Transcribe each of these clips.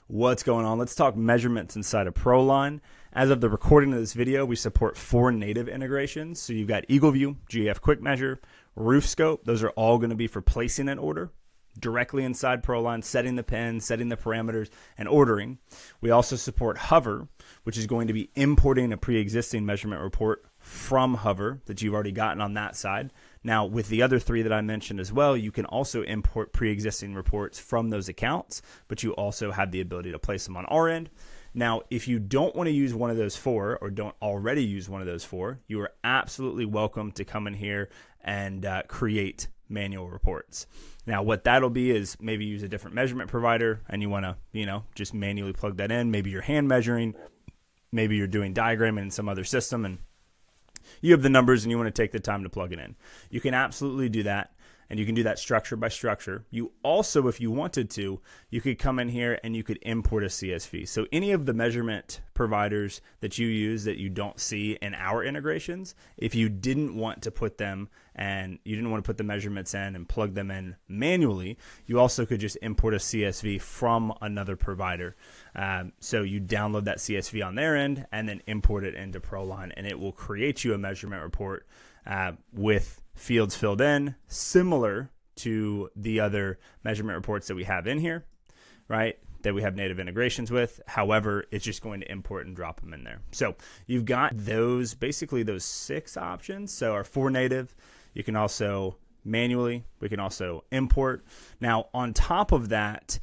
What's going on? Let's talk measurements inside of ProLine. As of the recording of this video, we support 4 native integrations. So you've got EagleView, GF Quick Measure, Roof Scope. Those are all going to be for placing an order directly inside ProLine, setting the pin, setting the parameters, and ordering. We also support Hover, which is going to be importing a pre-existing measurement report from Hover that you've already gotten on that side. Now, with the other 3 that I mentioned as well, you can also import pre-existing reports from those accounts, but you also have the ability to place them on our end. Now, if you don't want to use one of those 4 or don't already use one of those 4, you are absolutely welcome to come in here and create manual reports. Now, what that'll be is maybe use a different measurement provider and you want to, just manually plug that in. Maybe you're hand measuring, maybe you're doing diagramming in some other system and you have the numbers and you want to take the time to plug it in. You can absolutely do that. And you can do that structure by structure. You also, if you wanted to, you could come in here and you could import a CSV. So any of the measurement providers that you use that you don't see in our integrations, if you didn't want to put them and you didn't want to put the measurements in and plug them in manually, you also could just import a CSV from another provider. So you download that CSV on their end and then import it into ProLine, and it will create you a measurement report with fields filled in, similar to the other measurement reports that we have in here, right? That we have native integrations with. However, it's just going to import and drop them in there. So you've got basically those 6 options. So our 4 native, you can also manually, we can also import. Now, on top of that,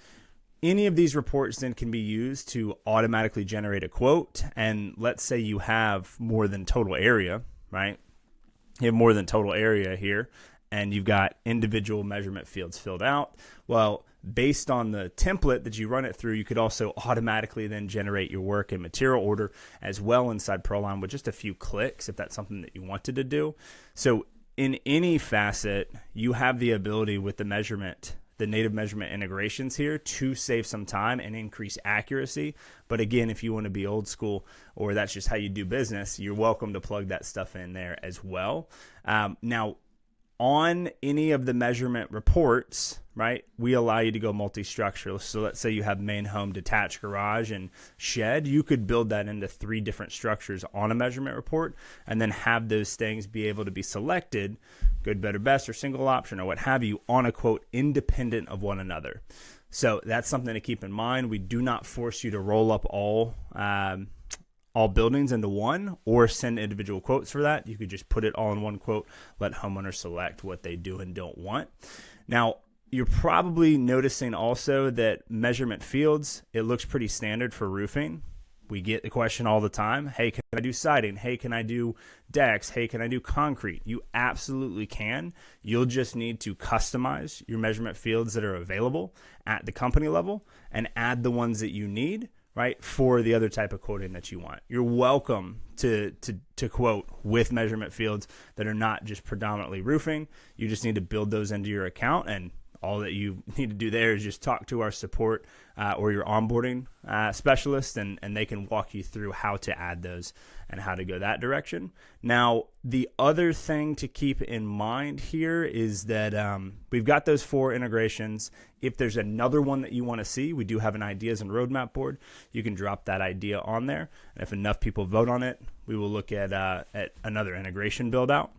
any of these reports then can be used to automatically generate a quote. And let's say you have more than total area, right? You have more than total area here, and you've got individual measurement fields filled out. Well, based on the template that you run it through, you could also automatically then generate your work and material order as well inside ProLine with just a few clicks if that's something that you wanted to do. So in any facet, you have the ability with the native measurement integrations here to save some time and increase accuracy. But again, if you want to be old school or that's just how you do business, you're welcome to plug that stuff in there as well. Now, on any of the measurement reports, right, we allow you to go multi-structural. So let's say you have main home, detached garage, and shed. You could build that into 3 different structures on a measurement report and then have those things be able to be selected, good, better, best, or single option, or what have you, on a quote independent of one another. So that's something to keep in mind. We do not force you to roll up all buildings into one or send individual quotes for that. You could just put it all in one quote, let homeowners select what they do and don't want. Now, you're probably noticing also that measurement fields, it looks pretty standard for roofing. We get the question all the time, hey, can I do siding? Hey, can I do decks? Hey, can I do concrete? You absolutely can. You'll just need to customize your measurement fields that are available at the company level and add the ones that you need, right, for the other type of quoting that you want. You're welcome to quote with measurement fields that are not just predominantly roofing. You just need to build those into your account, and all that you need to do there is just talk to our support or your onboarding specialist, and they can walk you through how to add those and how to go that direction. Now, the other thing to keep in mind here is that we've got those 4 integrations. If there's another one that you want to see, we do have an ideas and roadmap board. You can drop that idea on there, and if enough people vote on it, we will look at another integration build out.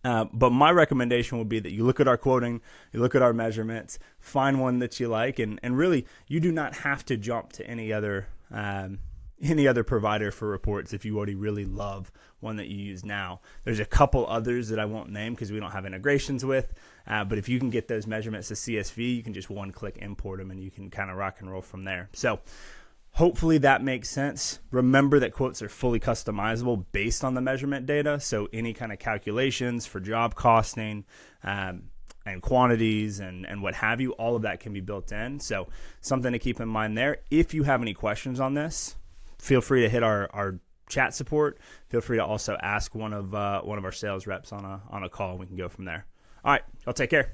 But my recommendation would be that you look at our quoting, you look at our measurements, find one that you like, and really you do not have to jump to any other provider for reports if you already really love one that you use now. There's a couple others that I won't name because we don't have integrations with, but if you can get those measurements to CSV, you can just one-click import them and you can kind of rock and roll from there. So hopefully that makes sense. Remember that quotes are fully customizable based on the measurement data. So any kind of calculations for job costing and quantities and what have you, all of that can be built in. So something to keep in mind there. If you have any questions on this, feel free to hit our chat support. Feel free to also ask one of our sales reps on a call. We can go from there. All right, y'all take care.